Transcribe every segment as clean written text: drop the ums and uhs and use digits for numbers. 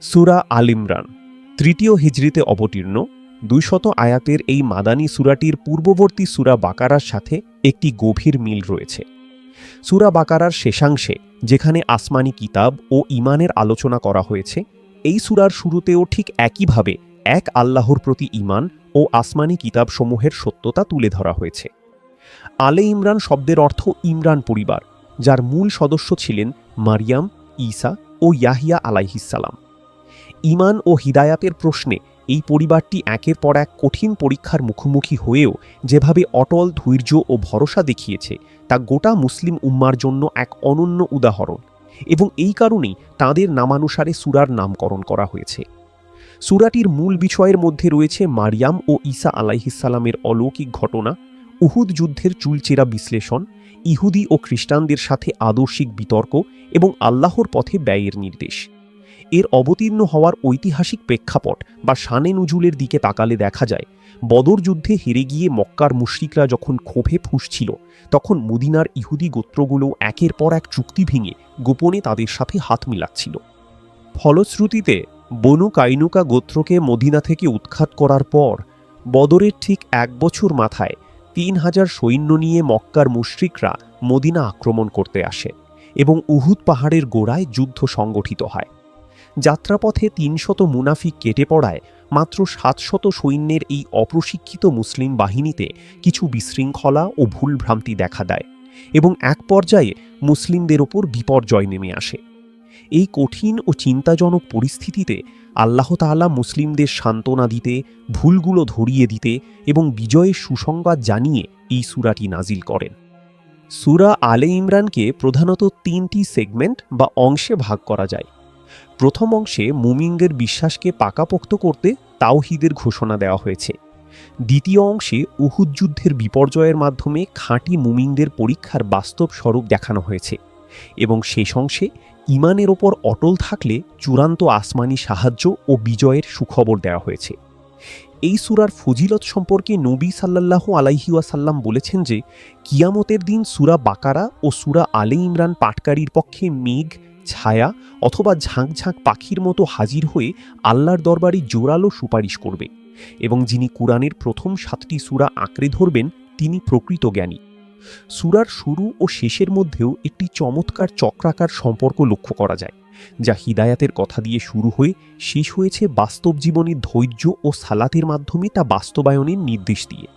সূরা আল ইমরান তৃতীয় হিজরিতে অবতীর্ণ ২০০ আয়াতের এই মাদানী সূরাটির পূর্ববর্তী সূরা বাকারার সাথে একটি গভীর মিল রয়েছে। সূরা বাকারার শেষাংশে যেখানে আসমানি কিতাব ও ঈমানের আলোচনা করা হয়েছে, এই সূরার শুরুতেও ঠিক একইভাবে এক আল্লাহর প্রতি ঈমান ও আসমানি কিতাবসমূহের সত্যতা তুলে ধরা হয়েছে। আলে ইমরান শব্দের অর্থ ইমরান পরিবার, যার মূল সদস্য ছিলেন মারিয়াম, ঈসা ও ইয়াহিয়া আলাইহিসসালাম। ঈমান ও হিদায়াতের প্রশ্নে এই পরিবারটি একের পর এক কঠিন পরীক্ষার মুখোমুখি হয়েও যেভাবে অটল ধৈর্য ও ভরসা দেখিয়েছে, তা গোটা মুসলিম উম্মার জন্য এক অনন্য উদাহরণ, এবং এই কারণেই তাঁদের নামানুসারে সূরার নামকরণ করা হয়েছে। সূরাটির মূল বিষয়ের মধ্যে রয়েছে মারিয়াম ও ঈসা আলাইহিসসালামের অলৌকিক ঘটনা, উহুদ যুদ্ধের চুলচেরা বিশ্লেষণ, ইহুদি ও খ্রিস্টানদের সাথে আদর্শিক বিতর্ক এবং আল্লাহর পথে ব্যয়ের নির্দেশ। এর অবতীর্ণ হওয়ার ঐতিহাসিক প্রেক্ষাপট বা শানে নুজুলের দিকে তাকালে দেখা যায়, বদর যুদ্ধে হেরে গিয়ে মক্কার মুশরিকরা যখন ক্ষোভে ফুঁসছিল, তখন মদিনার ইহুদি গোত্রগুলো একের পর এক চুক্তি ভেঙে গোপনে তাদের সাথে হাত মিলাচ্ছিল। ফলশ্রুতিতে বনু কাইনুকা গোত্রকে মদিনা থেকে উৎখাত করার পর বদরের ঠিক ১ বছর মাথায় ৩,০০০ সৈন্য নিয়ে মক্কার মুশরিকরা মদিনা আক্রমণ করতে আসে এবং উহুদ পাহাড়ের গোড়ায় যুদ্ধ সংগঠিত হয়। যাত্রাপথে ৩০০ মুনাফিক কেটে পড়ায় মাত্র ৭০০ সৈন্যের এই অপ্রশিক্ষিত মুসলিম বাহিনীতে কিছু বিশৃঙ্খলা ও ভুলভ্রান্তি দেখা দেয় এবং এক পর্যায়ে মুসলিমদের ওপর বিপর্যয় নেমে আসে। এই কঠিন ও চিন্তাজনক পরিস্থিতিতে আল্লাহ তাআলা মুসলিমদের সান্ত্বনা দিতে, ভুলগুলো ধরিয়ে দিতে এবং বিজয়ের সুসংবাদ জানিয়ে এই সূরাটি নাজিল করেন। সূরা আলে ইমরানকে প্রধানত ৩টি সেগমেন্ট বা অংশে ভাগ করা যায়। প্রথম অংশে মুমিনদের বিশ্বাসকে পাকাপোক্ত করতে তাওহীদের ঘোষণা দেওয়া হয়েছে। দ্বিতীয় অংশে উহুদ যুদ্ধের বিপর্যয়ের মাধ্যমে খাঁটি মুমিনদের পরীক্ষার বাস্তব স্বরূপ দেখানো হয়েছে এবং শেষ অংশে ঈমানের ওপর অটল থাকলে চূড়ান্ত আসমানি সাহায্য ও বিজয়ের সুখবর দেওয়া হয়েছে। এই সূরার ফজিলত সম্পর্কে নবী সাল্লাল্লাহু আলাইহি ওয়াসাল্লাম বলেছেন যে, কিয়ামতের দিন সূরা বাকারা ও সূরা আলে ইমরান পাঠকারীর পক্ষে মেঘ, ছায়া অথবা ঝাঁক ঝাঁক পাখির মতো হাজির হয়ে আল্লাহর দরবারে জোরালো সুপারিশ করবে, এবং যিনি কুরআনের প্রথম ৭টি সূরা আঁকড়ে ধরবেন তিনি প্রকৃত জ্ঞানী। সূরার শুরু ও শেষের মধ্যেও একটি চমৎকার চক্রাকার সম্পর্ক লক্ষ্য করা যায়, যা হিদায়াতের কথা দিয়ে শুরু হয়ে শেষ হয়েছে বাস্তব জীবনের ধৈর্য ও সালাতের মাধ্যমে তা বাস্তবায়নের নির্দেশ দিয়ে।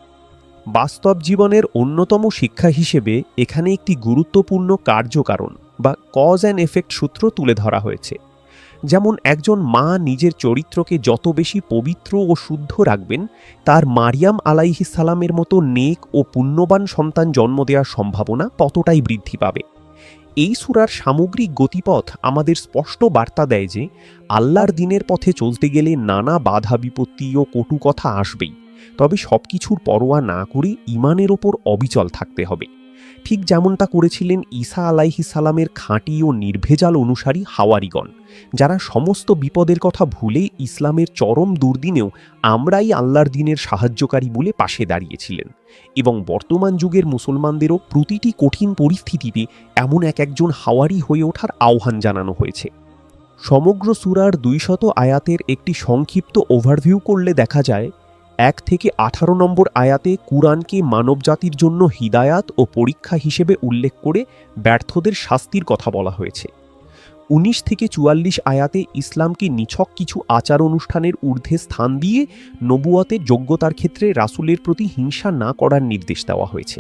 বাস্তব জীবনের অন্যতম শিক্ষা হিসেবে এখানে একটি গুরুত্বপূর্ণ কার্যকারণ বা কজ অ্যান্ড এফেক্ট সূত্র তুলে ধরা হয়েছে। যেমন একজন মা নিজের চরিত্রকে যত বেশি পবিত্র ও শুদ্ধ রাখবেন, তার মারিয়াম আলাইহিসসালামের মতো নেক ও পুণ্যবান সন্তান জন্ম দেওয়ার সম্ভাবনা ততটাই বৃদ্ধি পাবে। এই সূরার সামগ্রিক গতিপথ আমাদের স্পষ্ট বার্তা দেয় যে, আল্লাহর দ্বীনের পথে চলতে গেলে নানা বাধা বিপত্তি ও কটু কথা আসবেই, তবে সবকিছুর পরোয়া না করে ঈমানের ওপর অবিচল থাকতে হবে, ঠিক যেমনটা করেছিলেন ঈসা আলাইহিসসালামের খাঁটি ও নির্ভেজাল অনুসারী হাওয়ারিগণ, যারা সমস্ত বিপদের কথা ভুলে ইসলামের চরম দুর্দিনেও আমরাই আল্লাহর দ্বীনের সাহায্যকারী বলে পাশে দাঁড়িয়েছিলেন। এবং বর্তমান যুগের মুসলমানদেরও প্রতিটি কঠিন পরিস্থিতিতে এমন একজন হাওয়ারি হয়ে ওঠার আহ্বান জানানো হয়েছে। সমগ্র সূরার ২০০ আয়াতের একটি সংক্ষিপ্ত ওভারভিউ করলে দেখা যায়, ১ থেকে ১৮ নম্বর আয়াতে কুরআনকে মানবজাতির জন্য হিদায়াত ও পরীক্ষা হিসেবে উল্লেখ করে ব্যর্থদের শাস্তির কথা বলা হয়েছে। ১৯ থেকে ৪৪ আয়াতে ইসলামকে নিছক কিছু আচার অনুষ্ঠানের ঊর্ধ্বে স্থান দিয়ে নবুয়তের যোগ্যতার ক্ষেত্রে রাসূলের প্রতি হিংসা না করার নির্দেশ দেওয়া হয়েছে।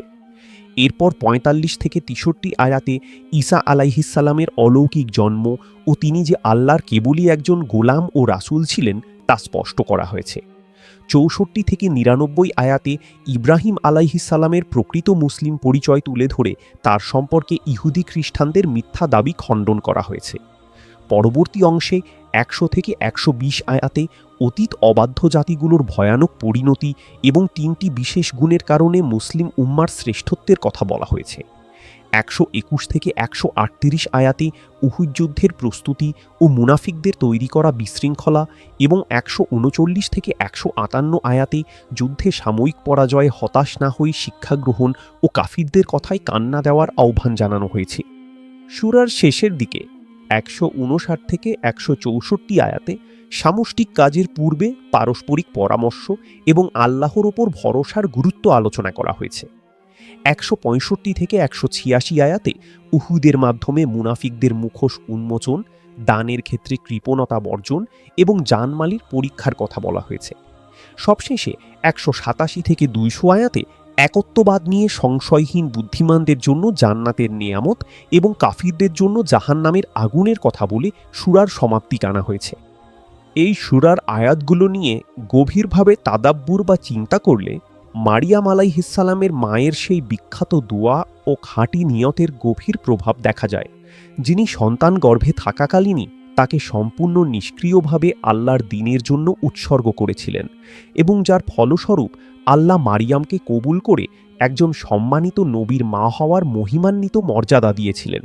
এরপর ৪৫ থেকে ৬৩ আয়াতে ঈসা আলাইহিসসালামের অলৌকিক জন্ম ও তিনি যে আল্লাহর কেবলই একজন গোলাম ও রাসূল ছিলেন তা স্পষ্ট করা হয়েছে। ৬৪ থেকে ৯৯ আয়াতে ইব্রাহিম আলাইহিসসালামের প্রকৃত মুসলিম পরিচয় তুলে ধরে তার সম্পর্কে ইহুদি খ্রিস্টানদের মিথ্যা দাবি খণ্ডন করা হয়েছে। পরবর্তী অংশে ১০০ থেকে ১২০ আয়াতে অতীত অবাধ্য জাতিগুলোর ভয়ানক পরিণতি এবং ৩টি বিশেষ গুণের কারণে মুসলিম উম্মার শ্রেষ্ঠত্বের কথা বলা হয়েছে। ১২১ থেকে ১৩৮ আয়াতে উহুদ যুদ্ধের প্রস্তুতি ও মুনাফিকদের তৈরি করা বিশৃঙ্খলা এবং ১৩৯ থেকে ১৫৮ আয়াতে যুদ্ধে সাময়িক পরাজয়ে হতাশ না হয়ে শিক্ষা গ্রহণ ও কাফিরদের কথায় কান্না দেওয়ার আহ্বান জানানো হয়েছে। সূরার শেষের দিকে 159 থেকে 164 আয়াতে সামষ্টিক কাজের পূর্বে পারস্পরিক পরামর্শ এবং আল্লাহর ওপর ভরসার গুরুত্ব আলোচনা করা হয়েছে। 165 থেকে 186 আয়াতে উহুদের মাধ্যমে মুনাফিকদের মুখোশ উন্মোচন, দানের ক্ষেত্রে কৃপণতা বর্জন এবং জানমালের পরীক্ষার কথা বলা হয়েছে। সবশেষে 187 থেকে 200 আয়াতে একত্ববাদ নিয়ে সংশয়হীন বুদ্ধিমানদের জন্য জান্নাতের নিয়ামত এবং কাফিরদের জন্য জাহান্নামের আগুনের কথা বলে সূরার সমাপ্তি আনা হয়েছে। এই সূরার আয়াতগুলো নিয়ে গভীরভাবে তাদাব্বুর বা চিন্তা করলে মারিয়াম আলাইহিসসালামের মায়ের সেই বিখ্যাত দোয়া ও খাঁটি নিয়তের গভীর প্রভাব দেখা যায়, যিনি সন্তান গর্ভে থাকাকালীনই তাকে সম্পূর্ণ নিষ্ক্রিয়ভাবে আল্লাহর দ্বীনের জন্য উৎসর্গ করেছিলেন এবং যার ফলস্বরূপ আল্লাহ মারিয়ামকে কবুল করে একজন সম্মানিত নবীর মা হওয়ার মহিমান্বিত মর্যাদা দিয়েছিলেন।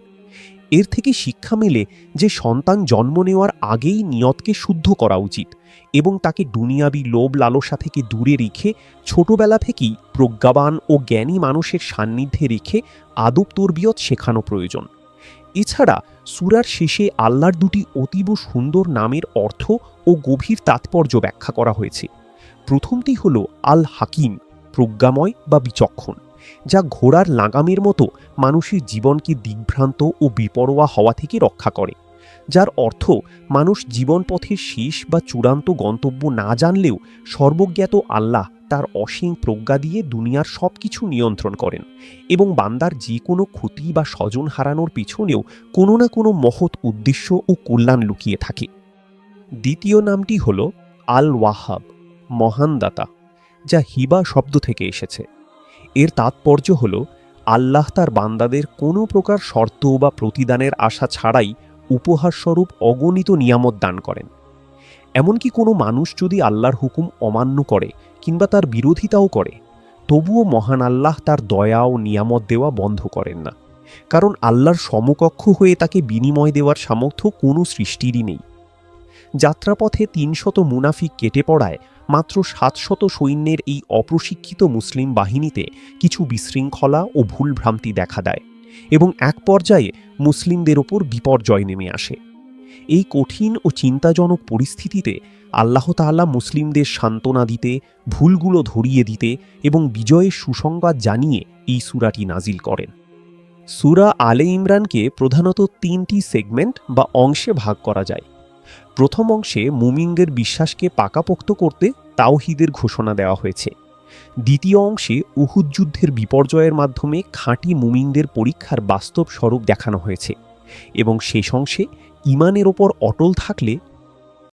এর থেকে শিক্ষা মেলে যে সন্তান জন্ম নেওয়ার আগেই নিয়তকে শুদ্ধ করা উচিত এবং তাকে দুনিয়াবি লোভ লালসা থেকে দূরে রেখে ছোটবেলা থেকেই প্রজ্ঞাবান ও জ্ঞানী মানুষের সান্নিধ্যে রেখে আদব তরবিয়ত শেখানো প্রয়োজন। এছাড়া সূরার শেষে আল্লাহর দুটি অতীব সুন্দর নামের অর্থ ও গভীর তাৎপর্য ব্যাখ্যা করা হয়েছে। প্রথমটি হল আল হাকিম, প্রজ্ঞাময় বা বিচক্ষণ, যা ঘোড়ার লাগামের মতো মানুষের জীবনকে দিগ্ভ্রান্ত ও বিপরোয়া হওয়া থেকে রক্ষা করে, যার অর্থ মানুষ জীবনপথের শেষ বা চূড়ান্ত গন্তব্য না জানলেও সর্বজ্ঞাত আল্লাহ তার অসীম প্রজ্ঞা দিয়ে দুনিয়ার সব কিছু নিয়ন্ত্রণ করেন এবং বান্দার যে কোনো ক্ষতি বা স্বজন হারানোর পিছনেও কোনো না কোনো মহৎ উদ্দেশ্য ও কল্যাণ লুকিয়ে থাকে। দ্বিতীয় নামটি হল আল ওয়াহাব, মহান দাতা, যা হিবা শব্দ থেকে এসেছে। এর তাৎপর্য হল আল্লাহ তার বান্দাদের কোনো প্রকার শর্ত বা প্রতিদানের আশা ছাড়াই উপহারস্বরূপ অগণিত নিয়ামত দান করেন। এমনকি কোনো মানুষ যদি আল্লাহর হুকুম অমান্য করে কিংবা তার বিরোধিতাও করে, তবুও মহান আল্লাহ তার দয়া ও নিয়ামত দেওয়া বন্ধ করেন না, কারণ আল্লাহর সমকক্ষ হয়ে তাকে বিনিময় দেওয়ার সামর্থ্য কোনো সৃষ্টিরই নেই। যাত্রাপথে 300 মুনাফিক কেটে পড়ায় মাত্র 700 সৈন্যের এই অপ্রশিক্ষিত মুসলিম বাহিনীতে কিছু বিশৃঙ্খলা ও ভুলভ্রান্তি দেখা দেয় এবং এক পর্যায়ে মুসলিমদের ওপর বিপর্যয় নেমে আসে। এই কঠিন ও চিন্তাজনক পরিস্থিতিতে আল্লাহ তাআলা মুসলিমদের সান্ত্বনা দিতে, ভুলগুলো ধরিয়ে দিতে এবং বিজয়ের সুসংবাদ জানিয়ে এই সূরাটি নাজিল করেন। সূরা আলে ইমরানকে প্রধানত 3টি সেগমেন্ট বা অংশে ভাগ করা যায়। প্রথম অংশে মুমিনদের বিশ্বাসকে পাকাপোক্ত করতে তাওহীদের ঘোষণা দেওয়া হয়েছে। দ্বিতীয় অংশে উহুদ যুদ্ধের বিপর্যয়ের মাধ্যমে খাঁটি মুমিনদের পরীক্ষার বাস্তব স্বরূপ দেখানো হয়েছে এবং শেষ অংশে ঈমানের ওপর অটল থাকলে